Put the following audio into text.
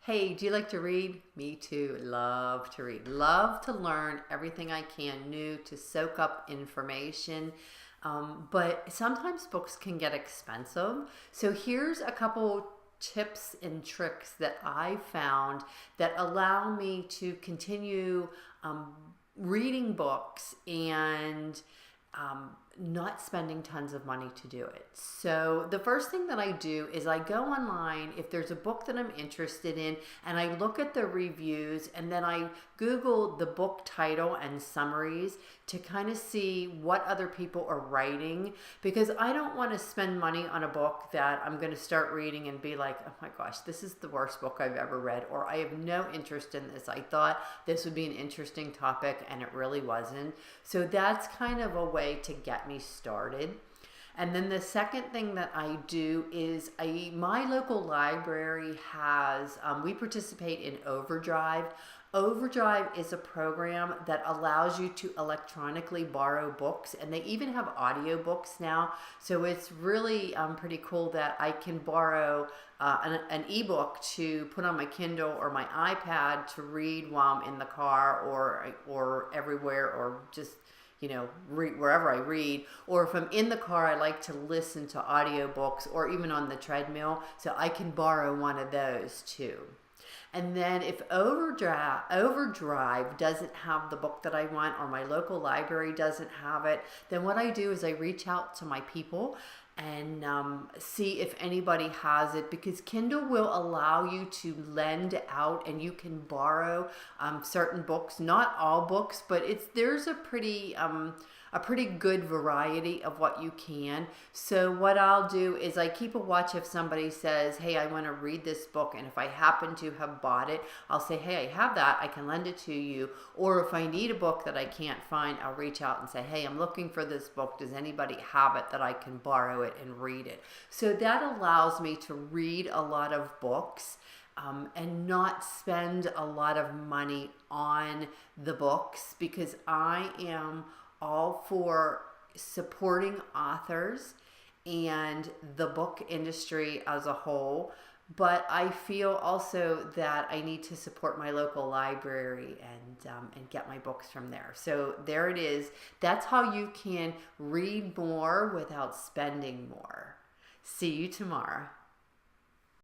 Hey, do you like to read? Me too. Love to read. Love to learn everything I can new to soak up information. But sometimes books can get expensive. So here's a couple tips and tricks that I found that allow me to continue reading books and not spending tons of money to do it. So the first thing that I do is I go online if there's a book that I'm interested in, and I look at the reviews, and then I Google the book title and summaries to kind of see what other people are writing, because I don't want to spend money on a book that I'm going to start reading and be like, oh my gosh, this is the worst book I've ever read, or I have no interest in this. I thought this would be an interesting topic and it really wasn't. So that's kind of a way to get me started. And then the second thing that I do is my local library has, we participate in Overdrive. Overdrive is a program that allows you to electronically borrow books, and they even have audiobooks now. So it's really pretty cool that I can borrow an ebook to put on my Kindle or my iPad to read while I'm in the car or everywhere, or just wherever I read. Or if I'm in the car, I like to listen to audiobooks, or even on the treadmill, so I can borrow one of those too. And then if Overdrive doesn't have the book that I want, or my local library doesn't have it, then what I do is I reach out to my people and see if anybody has it, because Kindle will allow you to lend out and you can borrow certain books, not all books, but there's a pretty good variety of what you can. So what I'll do is I keep a watch if somebody says, hey, I want to read this book, and if I happen to have bought it, I'll say, hey, I have that, I can lend it to you. Or if I need a book that I can't find, I'll reach out and say, hey, I'm looking for this book, does anybody have it that I can borrow it and read it? So that allows me to read a lot of books and not spend a lot of money on the books, because I am all for supporting authors and the book industry as a whole. But I feel also that I need to support my local library and get my books from there. So there it is. That's how you can read more without spending more. See you tomorrow.